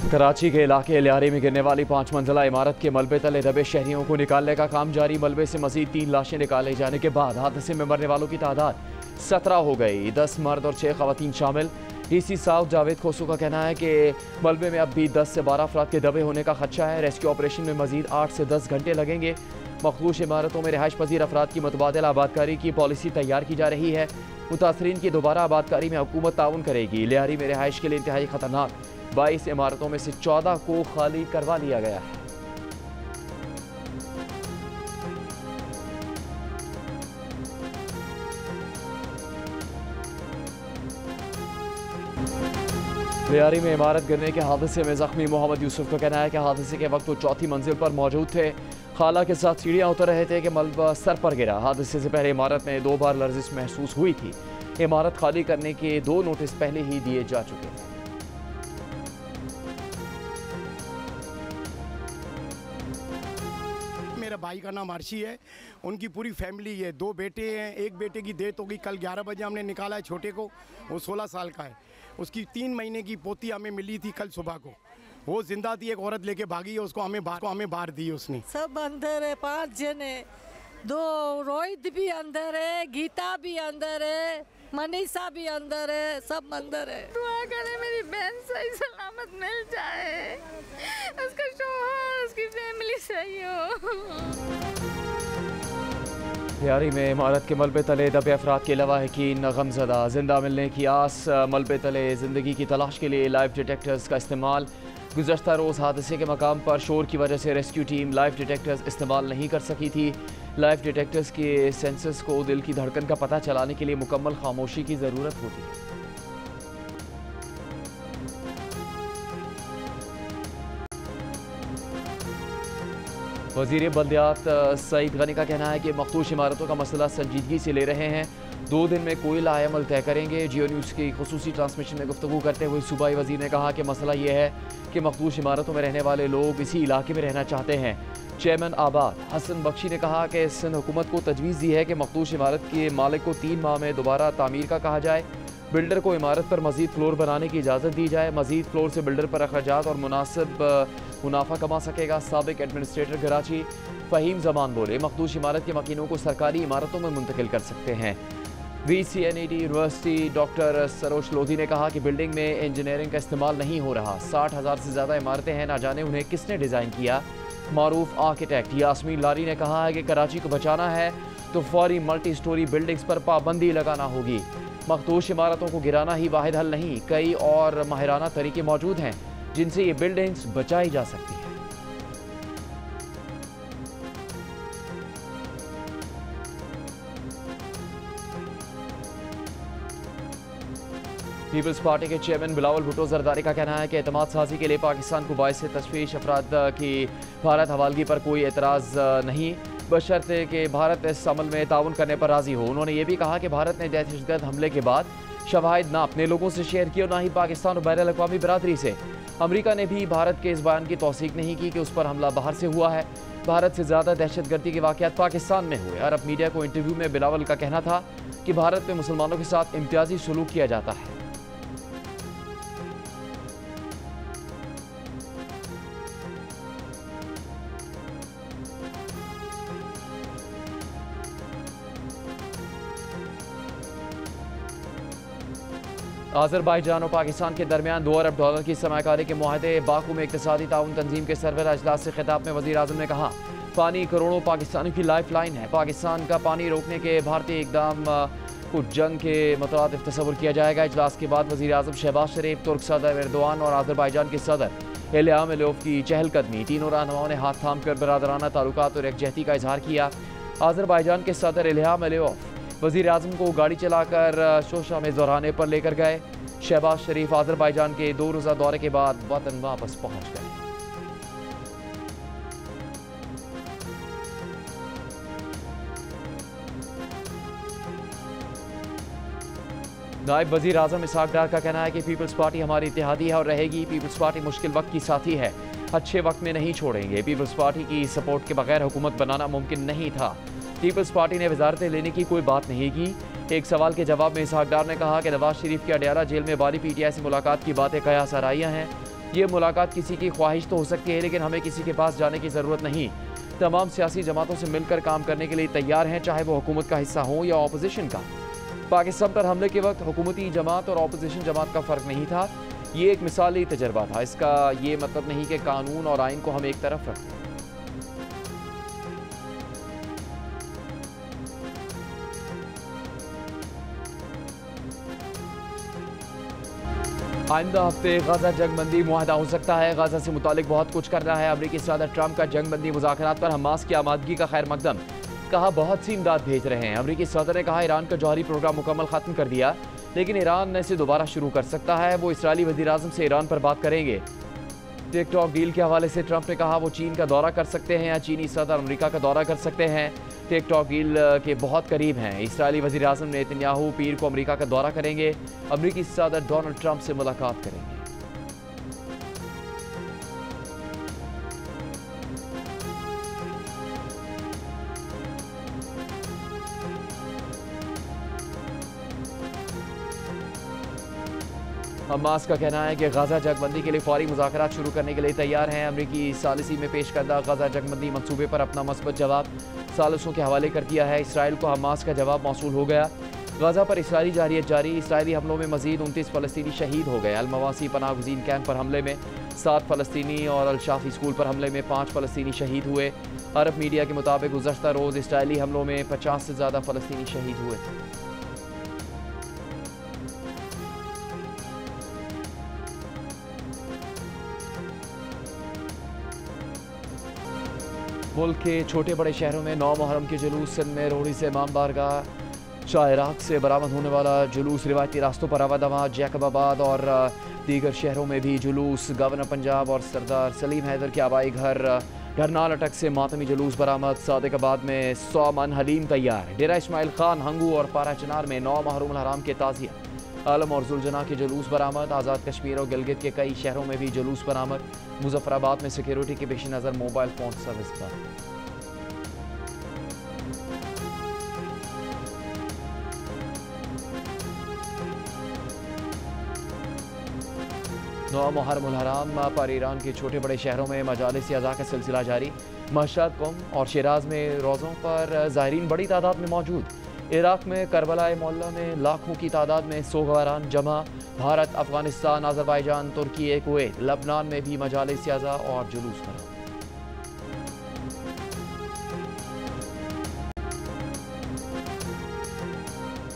कराची के इलाके लियारी में गिरने वाली 5 मंजिला इमारत के मलबे तले दबे शहरियों को निकालने का काम जारी। मलबे से मजीद 3 लाशें निकाले जाने के बाद हादसे में मरने वालों की तादाद 17 हो गई। 10 मर्द और 6 खवातीन शामिल। डीसी साउथ जावेद खोसू का कहना है कि मलबे में अब भी 10 से 12 अफराद के दबे होने का खदशा है। रेस्क्यू ऑपरेशन में मजीद 8 से 10 घंटे लगेंगे। मखदूश इमारतों में रिहाइश पजीर अफराद की मुतबादिल आबादकारी की पॉलिसी तैयार की जा रही है। मुतासरीन की दोबारा आबादकारी में हुकूमत ताउन करेगी। लियारी में रिहाइश के लिए इंतहाई खतरनाक 22 इमारतों में से 14 को खाली करवा लिया गया है। लियारी में इमारत गिरने के हादसे में जख्मी मोहम्मद यूसुफ का कहना है कि हादसे के वक्त वो चौथी मंजिल पर मौजूद थे। खाला के साथ सीढ़ियां उतर रहे थे कि मलबा सर पर गिरा। हादसे से पहले इमारत में 2 बार लर्जिश महसूस हुई थी। इमारत खाली करने के 2 नोटिस पहले ही दिए जा चुके थे। मेरा भाई का नाम अर्शी है, उनकी पूरी फैमिली है, 2 बेटे हैं। एक बेटे की डेथ हो गई, कल 11 बजे हमने निकाला है छोटे को, वो 16 साल का है। उसकी 3 महीने की पोती हमें मिली थी कल सुबह को, वो जिंदा थी। एक औरत लेके भागी है, उसको हमें बाहर दी उसने। सब अंदर है, 5 जने, 2 रोहित भी अंदर है, गीता भी अंदर है, मनीषा भी अंदर है, सब अंदर है। दुआ करें मेरी बहन सही सलामत मिल जाए, उसका शौहर, उसकी फैमिली सही हो। लियारी में इमारत के मलबे तले दबे अफराद के अलावा यकीन गमजदा। जिंदा मिलने की आस। मलबे तले जिंदगी की तलाश के लिए लाइव डिटेक्टर्स का इस्तेमाल। गुज़श्ता रोज़ हादसे के मकाम पर शोर की वजह से रेस्क्यू टीम लाइव डिटेक्टर्स इस्तेमाल नहीं कर सकी थी। लाइव डिटेक्टर्स के सेंसर्स को दिल की धड़कन का पता चलाने के लिए मुकम्मल खामोशी की ज़रूरत होती है। वज़ीर बल्दियात सईद गनी का कहना है कि मखदूश इमारतों का मसला संजीदगी से ले रहे हैं। 2 दिन में कोई लाएमल तय करेंगे। जियो न्यूज़ की खुसूसी ट्रांसमिशन में गुफ्तगू करते हुए सूबाई वज़ीर ने कहा कि मसला ये है कि मखदूश इमारतों में रहने वाले लोग इसी इलाके में रहना चाहते हैं। चेयरमैन आबाद हसन बख्शी ने कहा कि सिंध हुकूमत को तजवीज़ दी है कि मखदूश इमारत के मालिक को 3 माह में दोबारा तामीर का कहा जाए। बिल्डर को इमारत पर मजीद फ्लोर बनाने की इजाज़त दी जाए। मजीद फ्लोर से बिल्डर पर अखराजात और मुनासिब मुनाफा कमा सकेगा। साबिक एडमिनिस्ट्रेटर कराची फ़हीम ज़मान बोले, मखदूश इमारत के मकीनों को सरकारी इमारतों में मुंतकिल कर सकते हैं। VCNED university doctor Saroj Lodhi ने कहा कि बिल्डिंग में इंजीनियरिंग का इस्तेमाल नहीं हो रहा। 60,000 से ज़्यादा इमारतें हैं, ना जाने उन्हें किसने डिज़ाइन किया। मारूफ आर्किटेक्ट यास्मीन लारी ने कहा है कि कराची को बचाना है तो फौरी मल्टी स्टोरी बिल्डिंग्स पर पाबंदी लगाना होगी। मखदूश इमारतों को गिराना ही वाहिद हल नहीं, कई और माहिराना तरीके मौजूद हैं जिनसे ये बिल्डिंग्स बचाई जा सकती है। पीपल्स पार्टी के चेयरमैन बिलावल भुट्टो जरदारी का कहना है कि एतमाद साजी के लिए पाकिस्तान को बायस तशवीश अफराद की भारत हवालगी पर कोई एतराज़ नहीं, बशर्ते कि भारत इस अमल में ताउन करने पर राजी हो। उन्होंने ये भी कहा कि भारत ने दहशतगर्द हमले के बाद शवाहिद ना अपने लोगों से शेयर किए और ना ही पाकिस्तान और बैनुल अक़वामी बरादरी से। अमरीका ने भी भारत के इस बयान की तौसीक नहीं की कि उस पर हमला बाहर से हुआ है। भारत से ज़्यादा दहशतगर्दी के वाक़यात पाकिस्तान में हुए। अरब मीडिया को इंटरव्यू में बिलावल का कहना था कि भारत में मुसलमानों के साथ इम्तियाजी सलूक किया जाता है। आज़रबाईजान और पाकिस्तान के दरमियान $2 अरब की सरमायाकारी के मुआहदे। बाकू में इक़्तिसादी ताउन तंजीम के सरबराह इजलास से खिताब में वज़ीर आज़म ने कहा, पानी करोड़ों पाकिस्तानियों की लाइफ लाइन है। पाकिस्तान का पानी रोकने के भारतीय इकदाम को जंग के मुतरादिफ तस्वुर किया जाएगा। इजलास के बाद वज़ीर आज़म शहबाज शरीफ, तुर्क सदर एर्दोआन और आज़रबाईजान के सदर इल्हाम अलियोव की चहलकदमी। तीनों रहनुमाओं ने हाथ थाम कर बरादराना ताल्लुकात और यकजहती का इजहार किया। आज़रबाईजान के सदर इल्हाम अलियोव वज़ीर आज़म को गाड़ी चलाकर शोशा में दोहराने पर लेकर गए। शहबाज शरीफ आज़रबाईजान के 2 रोज़ा दौरे के बाद वतन वापस पहुँच गए। नायब वज़ीर आज़म इसहाक डार का कहना है कि पीपल्स पार्टी हमारी इत्तेहादी है और रहेगी। पीपल्स पार्टी मुश्किल वक्त की साथी है, अच्छे वक्त में नहीं छोड़ेंगे। पीपल्स पार्टी की सपोर्ट के बगैर हुकूमत बनाना मुमकिन नहीं था। पीपल्स पार्टी ने वजारतें लेने की कोई बात नहीं की। एक सवाल के जवाब में इसहाक डार ने कहा कि नवाज शरीफ के अडयाला जेल में बारी PTI से मुलाकात की बातें कयास आराइयाँ हैं। ये मुलाकात किसी की ख्वाहिश तो हो सकती है, लेकिन हमें किसी के पास जाने की ज़रूरत नहीं। तमाम सियासी जमातों से मिलकर काम करने के लिए तैयार हैं, चाहे वो हुकूमत का हिस्सा हो या अपोजिशन का। पाकिस्तान पर हमले के वक्त हुकूमती जमात और अपोजिशन जमात का फ़र्क नहीं था। ये एक मिसाली तजर्बा था। इसका ये मतलब नहीं कि कानून और आइन को हम एक तरफ रखते हैं। आइंदा हफ्ते गाजा जंगबंदी मुआहदा हो सकता है। गाजा से मुतालिक बहुत कुछ करना है। अमरीकी सदर ट्रंप का जंगबंदी मुज़ाकरात पर हमास की आमादगी का खैर मकदम। कहा बहुत सी इमदाद भेज रहे हैं। अमरीकी सदर ने कहा ईरान का जौहरी प्रोग्राम मुकम्मल ख़त्म कर दिया, लेकिन ईरान इसे दोबारा शुरू कर सकता है। वो इस्राएली वज़ीर-ए-आज़म से ईरान पर बात करेंगे। टिकटॉक डील के हवाले से ट्रंप ने कहा वो चीन का दौरा कर सकते हैं या चीनी सदर अमेरिका का दौरा कर सकते हैं। टिकटॉक डील के बहुत करीब हैं। इस्राएली वज़ीर-ए-आज़म नेतन्याहू पीर को अमेरिका का दौरा करेंगे। अमेरिकी सदर डोनाल्ड ट्रंप से मुलाकात करेंगे। हमास का कहना है कि गाजा जंगबंदी के लिए फौरी मुज़ाकरात शुरू करने के लिए तैयार हैं। अमरीकी सालिसी में पेश करदा गाजा जंगबंदी मंसूबे पर अपना मस्बत जवाब सालिसों के हवाले कर दिया है। इसराइल को हमास का जवाब मौसूल हो गया। गाजा पर इसराइली जारियत जारी। इसराइली हमलों में मजीद 29 फ़लस्तीनी शहीद हो गए। अल-मवासी पनाह गुज़ीन कैंप पर हमले में 7 फ़लस्तीनी और अल-शाफ़ी स्कूल पर हमले में 5 फ़लस्तीनी शहीद हुए। अरब मीडिया के मुताबिक गुज़श्ता रोज़ इसराइली हमलों में 50 से ज़्यादा फ़लस्तीनी शहीद हुए। मुल्क के छोटे बड़े शहरों में 9 मुहर्रम के जुलूस। सिंध में रोहड़ी से इमाम बारगाह शाह इराक से बरामद होने वाला जुलूस रिवायती रास्तों पर अवधमा जैकबाबाद और दीगर शहरों में भी जुलूस। गवर्नर पंजाब और सरदार सलीम हैदर के आबाई घर ढरनाल अटक से मातमी जुलूस बरामद। सादिकाबाद में 100 मन हलीम तैयार। डेरा इस्माइल खान हंगू और पारा चनार में 9 मुहर्रम हराम के ताज़िया। आलम और जुलजना के जुलूस बरामद। आज़ाद कश्मीर और गिलगित के कई शहरों में भी जुलूस बरामद। मुजफ्फराबाद में सिक्योरिटी के पेश नज़र मोबाइल फ़ोन सर्विस बंद। नौ मुहर्रम हराम पर ईरान के छोटे बड़े शहरों में मजालिस अज़ा का सिलसिला जारी। मशहद, क़ुम और शिराज में रोज़ों पर ज़ायरीन बड़ी तादाद में मौजूद। इराक में करबला मोहल्ला में लाखों की तादाद में सोगवारान जमा। भारत, अफगानिस्तान, अज़रबैजान, तुर्की, कुवैत, लबनान में भी मजालिस अज़ा और जुलूस बना।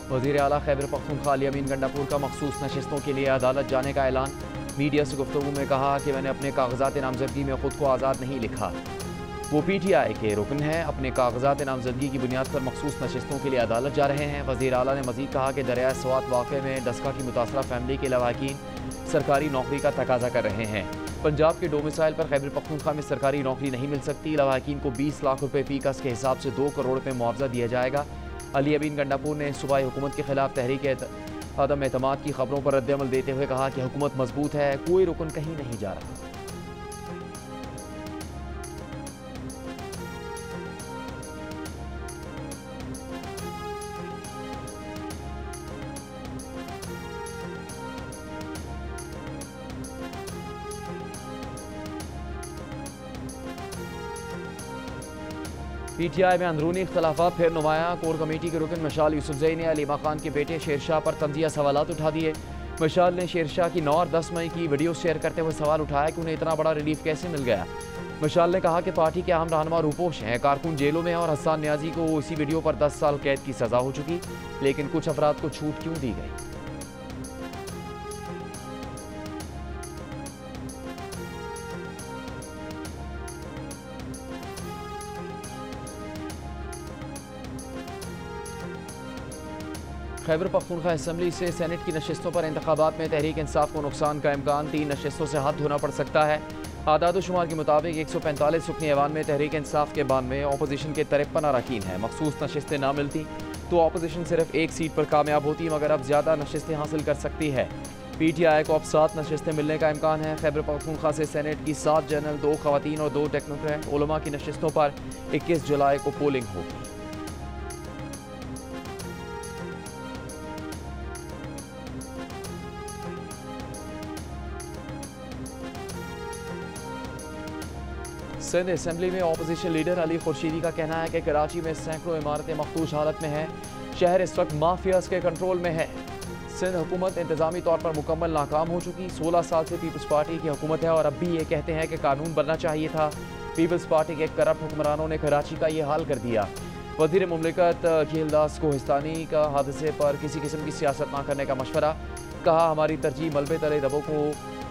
वज़ीर आला खैबर पख्तूनख्वा अली अमीन गंडापुर का मखसूस नशिस्तों के लिए अदालत जाने का ऐलान। मीडिया से गुफ्तगू में कहा कि मैंने अपने कागजात नामजदगी में खुद को आज़ाद नहीं लिखा। वो PTI के रुकन हैं। अपने कागजात नामजदगी की बुनियाद पर मखसूस नशिस्तों के लिए अदालत जा रहे हैं। वज़ीर आला ने मज़ीद कहा कि दरिया स्वात वाक़े में डस्का की मुतासरा फैमिली के लवाकिन सरकारी नौकरी का तकाजा कर रहे हैं। पंजाब के डोमिसाइल पर खैबर पख्तूनख्वा में सरकारी नौकरी नहीं मिल सकती। लवाकिन को 20 लाख रुपये फ़ी कस के हिसाब से 2 करोड़ रुपये मुआवजा दिया जाएगा। अली अमीन गंडापुर ने सूबाई हुकूमत के खिलाफ तहरीक अदम एतमाद की खबरों पर रद्द-ए-अमल देते हुए कहा कि हुकूमत मजबूत है, कोई रुकन कहीं नहीं जा रहा। PTI में अंदरूनी इख्तलाफात फिर नुमाया। कोर कमेटी के रुकन मशाल यूसुफजई ने अली मकान के बेटे शेरशाह पर तंजिया सवालात उठा दिए। मशाल ने शेरशाह की 9 और 10 मई की वीडियो शेयर करते हुए सवाल उठाया कि उन्हें इतना बड़ा रिलीफ कैसे मिल गया। मशाल ने कहा कि पार्टी के अहम रहनुमा रूपोश हैं, कारकुन जेलों में हैं और हसन न्याजी को इसी वीडियो पर 10 साल कैद की सज़ा हो चुकी, लेकिन कुछ अफराद को छूट क्यों दी गई। खैबर पख्तूनख्वा असम्बली से सेनेट की नशिस्तों पर इंतखाबात में तहरीक इंसाफ को नुकसान का इम्कान। 3 नशिस्तों से हाथ धोना पड़ सकता है। आदाद शुमार के मुताबिक 145 रुकनी ऐवान में तहरीक इंसाफ के 92, अपोजिशन के 53 अरकान हैं। मखसूस नशिस्तें ना मिलती तो अपोजिशन सिर्फ 1 सीट पर कामयाब होती, मगर अब ज़्यादा नशिस्तें हासिल कर सकती है। PTI को अब 7 नशिस्तें मिलने का इम्कान है। खैबर पख्तूनख्वा से सेनेट की 7 जनरल, 2 खवातीन और 2 टेक्नोक्रेट उलमा की नशिस्तों पर 21 जुलाई को पोलिंग होगी। सिंध असम्बली में अपोजिशन लीडर अली खुर्शीदी का कहना है कि कराची में सैकड़ों इमारतें मखदूश हालत में हैं। शहर इस वक्त माफियाज के कंट्रोल में है। सिंध हुकूमत इंतजामी तौर पर मुकम्मल नाकाम हो चुकी। 16 साल से पीपल्स पार्टी की हुकूमत है और अब भी ये कहते हैं कि कानून बनना चाहिए था। पीपल्स पार्टी के करप्ट हुक्मरानों ने कराची का ये हाल कर दिया। वज़ीर मुमलिकत खीलदास कोहिस्तानी का हादसे पर किसी किस्म की सियासत ना करने का मशवरा। कहा, हमारी तरजीह मलबे तले दबों को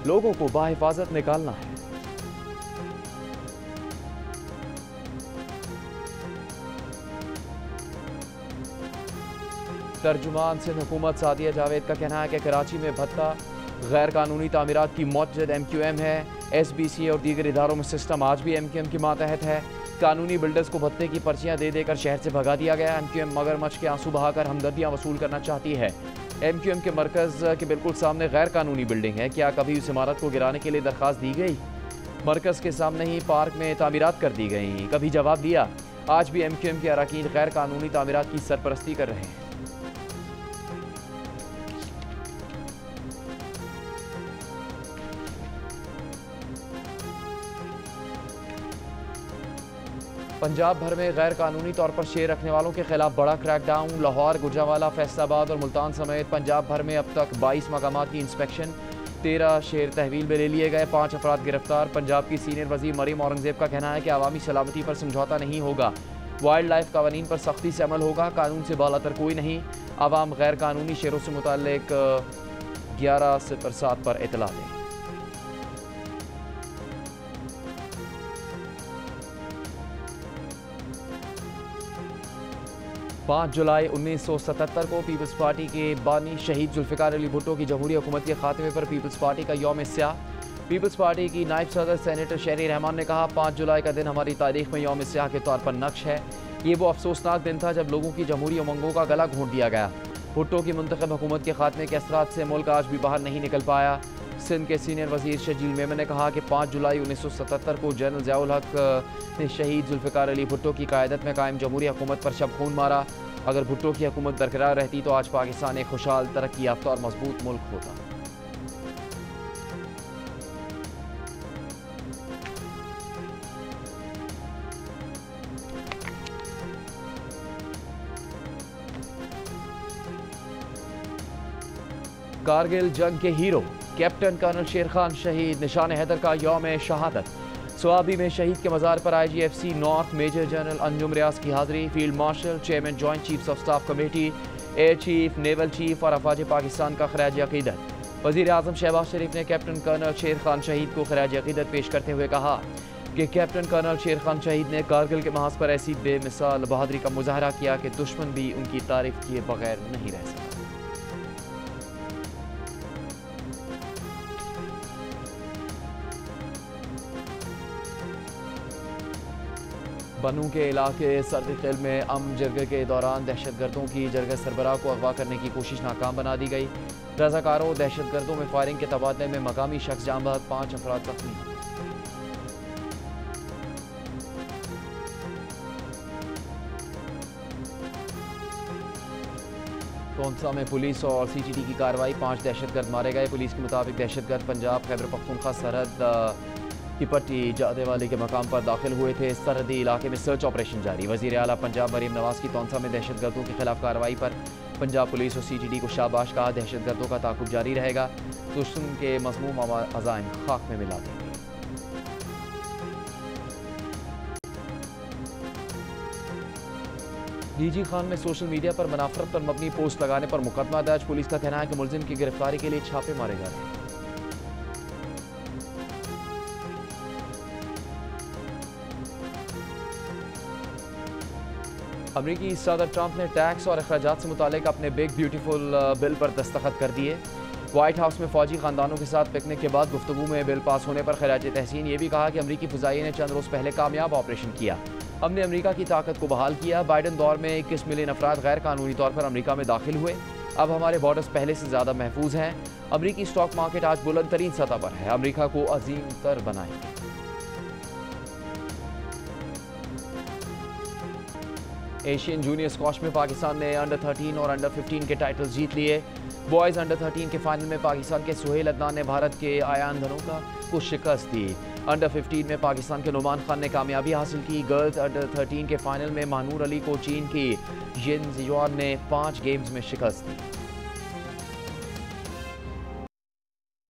लोगों को बाहिफाजत निकालना है। तर्जुमान सिंध हुकूमत सादिया जावेद का कहना है कि कराची में भत्ता गैर कानूनी तामीरात की मौजूद MQM है। SBC और दीगर इदारों में सिस्टम आज भी MQM की मातहत है। कानूनी बिल्डर्स को भत्ते की पर्चियां दे देकर शहर से भगा दिया गया। MQM मगरमच्छ के आंसू बहाकर हमदर्दियां वसूल करना चाहती है। MQM के मरकज़ के बिल्कुल सामने गैर कानूनी बिल्डिंग है। क्या कभी उस इमारत को गिराने के लिए दरख्वास्त दी गई? मरकज़ के सामने ही पार्क में तामीरात कर दी गई, कभी जवाब दिया? आज भी MQM के अरकान गैर कानूनी तामीरात की सरपरस्ती कर रहे हैं। पंजाब भर में गैर कानूनी तौर पर शेर रखने वालों के खिलाफ बड़ा क्रैकडाउन। लाहौर, गुजरांवाला, फैसलाबाद और मुल्तान समेत पंजाब भर में अब तक 22 मकामात की इंस्पेक्शन। 13 शेर तहवील में ले लिए गए, 5 अफराद गिरफ्तार। पंजाब की सीनियर वजीर मरीम औरंगजेब का कहना है कि अवामी सलामती पर समझौता नहीं होगा। वाइल्ड लाइफ कवानीन पर सख्ती से अमल होगा। कानून से बालातर कोई नहीं। आवाम गैर कानूनी शेरों से मुताल्लिक 1107 पर इतला दें। 5 जुलाई 1977 को पीपल्स पार्टी के बानी शहीद जुल्फ़िकार अली भुट्टो की जमहूरी हुकूमत के खात्मे पर पीपल्स पार्टी का यौम स्याह। पीपल्स पार्टी की नायब सदर सेनेटर शहरी रहमान ने कहा, 5 जुलाई का दिन हमारी तारीख में यौम स्याह के तौर पर नक्श है। ये वो अफसोसनाक दिन था जब लोगों की जमहूरी उमंगों का गला घोंट दिया गया। भुट्टो की मुंतखब हुकूमत के खात्मे के असरात से मुल्क आज भी बाहर नहीं निकल पाया। सिंध के सीनियर वजीर शजील मेमन ने कहा कि 5 जुलाई 1977 को जनरल ज़ियाउल हक ने शहीद जुल्फ़िकार अली भुट्टो की क़यादत में कायम जमहूरी हुकूमत पर शब खून मारा। अगर भुट्टो की हुकूमत बरकरार रहती तो आज पाकिस्तान एक खुशहाल, तरक्की याफ्ता और मजबूत मुल्क होता। कारगिल जंग के हीरो कैप्टन कर्नल शेर खान शहीद। निशान हैदर का यौम शहादत। स्वाबी में शहीद के मज़ार पर IGFC north major general Anjum Riaz की हाज़िरी। Field marshal, chairman joint chiefs of staff committee, air chief, naval chief और अफवाज पाकिस्तान का खराज अकीदत। वज़ीर आज़म शहबाज शरीफ ने कैप्टन कर्नल शेर खान शहीद को खराज अकीदत पेश करते हुए कहा कि कैप्टन कर्नल शेर खान शहीद ने कारगिल के महाज पर ऐसी बेमिसाल बहादुरी का मुजाहरा किया कि दुश्मन भी उनकी तारीफ किए बगैर नहीं रह सका। बनू के इलाके सर्दी खेल में जरगे के दौरान दहशतगर्दों की जरगा सरबराह को अगवा करने की कोशिश नाकाम बना दी गई। रज़ाकारों दहशतगर्दों में फायरिंग के तबादले में मकामी शख्स जाँ बहक, 5 अफराद जख्मी। कौंसा में पुलिस और CGD की कार्रवाई, 5 दहशतगर्द मारे गए। पुलिस के मुताबिक दहशतगर्द पंजाब खैबर पख्तूनख्वा सरहद की पट्टी जादेवाली के मकाम पर दाखिल हुए थे। सरहदी इलाके में सर्च ऑपरेशन जारी। वज़ीर आला पंजाब मरीम नवाज की तौंसा में दहशतगर्दों के खिलाफ कार्रवाई पर पंजाब पुलिस और CGD को शाबाश कहा। दहशतगर्दों का ताक़ुब जारी रहेगा। दुश्मन के मज़मूम अज़ाइम खाक में मिला देंगे। DG खान में सोशल मीडिया पर मुनाफरत पर मबनी पोस्ट लगाने पर मुकदमा दर्ज। पुलिस का कहना है कि मुलजिम की गिरफ्तारी के लिए छापे मारे जा रहे हैं। अमरीकी सदर ट्रंप ने टैक्स और अखराजात से मुतालिक अपने बिग ब्यूटीफुल बिल पर दस्तखत कर दिए। व्हाइट हाउस में फौजी खानदानों के साथ पिकनिक के बाद गुफ्तगू में बिल पास होने पर खराज तहसीन ये भी कहा कि अमरीकी फ़िज़ाइये ने चंद रोज़ पहले कामयाब ऑपरेशन किया। हमने अमरीका की ताकत को बहाल किया। बाइडन दौर में 21 मिलियन अफराद गैर कानूनी तौर पर अमरीका में दाखिल हुए। अब हमारे बॉर्डर्स पहले से ज़्यादा महफूज हैं। अमरीकी स्टॉक मार्केट आज बुलंद तरीन सतह पर है। अमरीका को अजीम तर बनाएंगे। एशियन जूनियर स्क्वाश में पाकिस्तान ने अंडर 13 और अंडर 15 के टाइटल जीत लिए। बॉयज़ अंडर 13 के फाइनल में पाकिस्तान के सुहेल अदनान ने भारत के आयान धनोका को शिकस्त दी। अंडर 15 में पाकिस्तान के नुमान खान ने कामयाबी हासिल की। गर्ल्स अंडर 13 के फाइनल में महानूर अली को चीन की जिन जियुआन ने 5 गेम्स में शिकस्त दी।